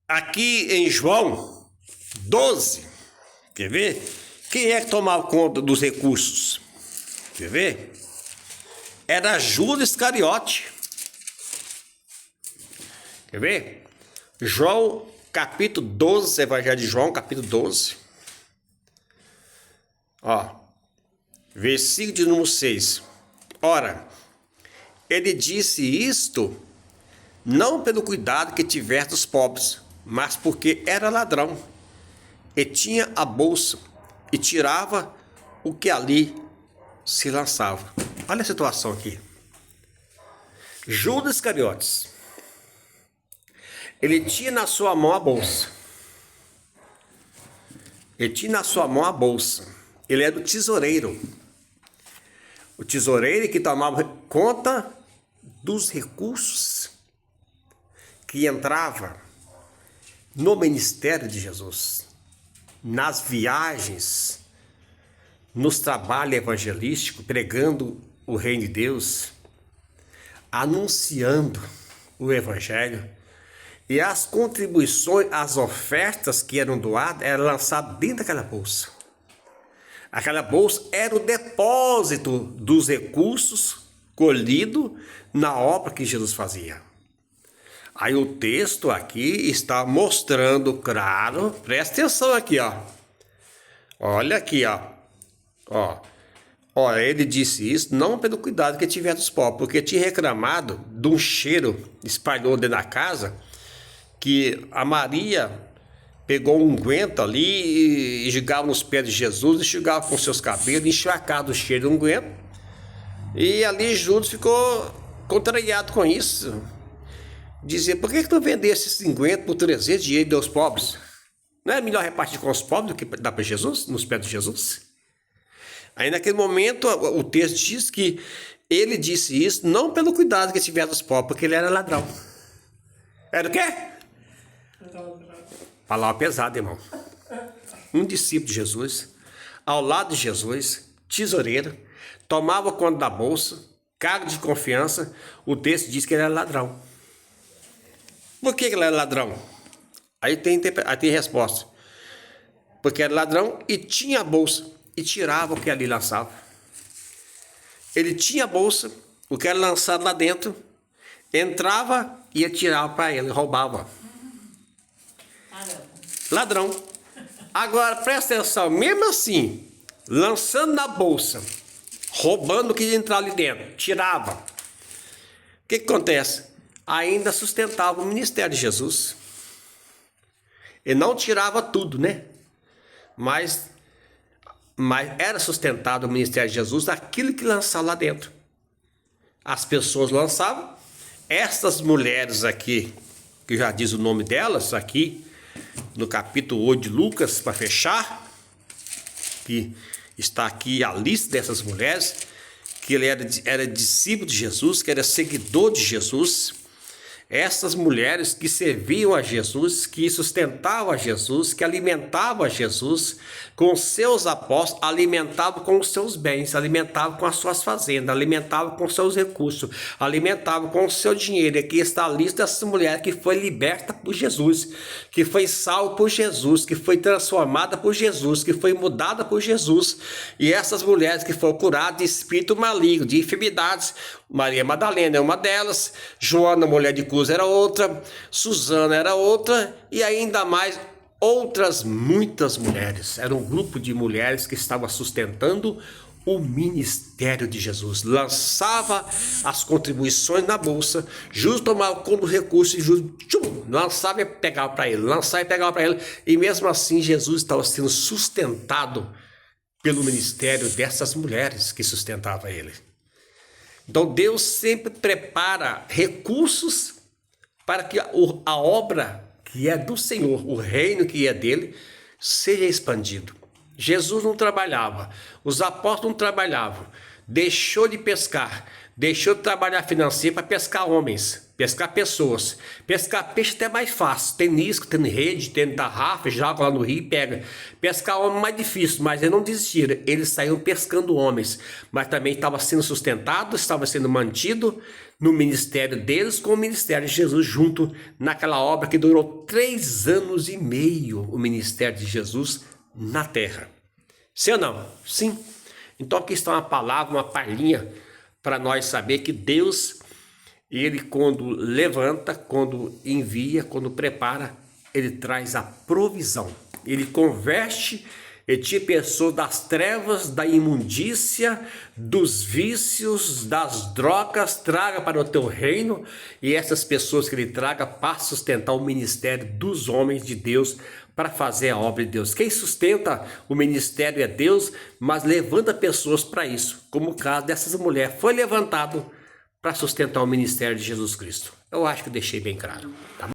Aqui em João 12, quer ver? Quem é que tomava conta dos recursos? Quer ver? Era Judas Iscariote. Quer ver? João capítulo 12, Evangelho de João, capítulo 12. Ó, versículo de número 6. Ora, ele disse isto não pelo cuidado que tivesse dos pobres, mas porque era ladrão, e tinha a bolsa, e tirava o que ali se lançava. Olha a situação aqui. Judas Iscariotes, ele tinha na sua mão a bolsa. Ele era o tesoureiro. O tesoureiro que tomava conta dos recursos que entrava no ministério de Jesus, nas viagens, nos trabalhos evangelísticos, pregando o reino de Deus, anunciando o evangelho. E as contribuições, as ofertas que eram doadas, eram lançadas dentro daquela bolsa. Aquela bolsa era o depósito dos recursos colhidos na obra que Jesus fazia. Aí o texto aqui está mostrando claro, presta atenção aqui, ó. Olha aqui, ó. Ó, ele disse isso não pelo cuidado que tiver dos pobres, porque tinha reclamado de um cheiro espalhou dentro da casa, que a Maria pegou um unguento ali e jogava nos pés de Jesus, enxugava com seus cabelos, encharcava o cheiro do unguento. E ali Judas ficou contrariado com isso. Dizia, por que tu vendesse esse unguento por 300 dinheiro e deu aos pobres? Não é melhor repartir com os pobres do que dar para Jesus, nos pés de Jesus? Aí naquele momento o texto diz que ele disse isso não pelo cuidado que tivesse dos pobres, porque ele era ladrão. Era o quê? Palavra pesada, irmão. Um discípulo de Jesus, ao lado de Jesus, tesoureiro, tomava conta da bolsa, cargo de confiança. O texto diz que ele era ladrão. Por que ele era ladrão? Aí tem resposta. Porque era ladrão e tinha a bolsa e tirava o que ali lançava. Ele tinha a bolsa, o que era lançado lá dentro, entrava e tirava para ele, roubava. Ladrão. Agora presta atenção, mesmo assim, lançando na bolsa, roubando o que ia entrar ali dentro, tirava. O que acontece? Ainda sustentava o ministério de Jesus. Ele não tirava tudo, né? Mas era sustentado o ministério de Jesus daquilo que lançava lá dentro. As pessoas lançavam. Essas mulheres aqui, que já diz o nome delas aqui, no capítulo 8 de Lucas, para fechar, que está aqui a lista dessas mulheres, que ele era discípulo de Jesus, que era seguidor de Jesus. Essas mulheres que serviam a Jesus, que sustentavam a Jesus, que alimentavam a Jesus com seus apóstolos, alimentavam com os seus bens, alimentavam com as suas fazendas, alimentavam com seus recursos, alimentavam com o seu dinheiro. Aqui está a lista dessa mulher que foi liberta por Jesus, que foi salva por Jesus, que foi transformada por Jesus, que foi mudada por Jesus. E essas mulheres que foram curadas de espírito maligno, de enfermidades, Maria Madalena é uma delas, Joana, mulher de Cus, era outra, Susana era outra, e ainda mais outras muitas mulheres. Era um grupo de mulheres que estavam sustentando o ministério de Jesus. Lançava as contribuições na bolsa, Jesus tomava conta do recurso e Jesus lançava e pegava para ele, lançava e pegava para ele, e mesmo assim Jesus estava sendo sustentado pelo ministério dessas mulheres que sustentavam ele. Então Deus sempre prepara recursos para que a obra que é do Senhor, o reino que é dele, seja expandido. Jesus não trabalhava, os apóstolos não trabalhavam, deixou de pescar, deixou de trabalhar financeiro para pescar homens, pescar pessoas. Pescar peixe até mais fácil, tem isca, tem rede, tem tarrafa, joga lá no rio e pega. Pescar homem é mais difícil, mas eles não desistiram, eles saíram pescando homens, mas também estava sendo sustentado, estava sendo mantido no ministério deles com o ministério de Jesus junto naquela obra que durou 3 anos e meio, o ministério de Jesus na terra. Sim ou não? Sim. Então aqui está uma palavra, uma palhinha para nós saber que Deus, ele quando levanta, quando envia, quando prepara, ele traz a provisão. Ele converte e tira pessoas das trevas, da imundícia, dos vícios, das drogas, traga para o teu reino, e essas pessoas que ele traga para sustentar o ministério dos homens de Deus, para fazer a obra de Deus. Quem sustenta o ministério é Deus, mas levanta pessoas para isso, como o caso dessas mulheres, foi levantado para sustentar o ministério de Jesus Cristo. Eu acho que eu deixei bem claro. Tá?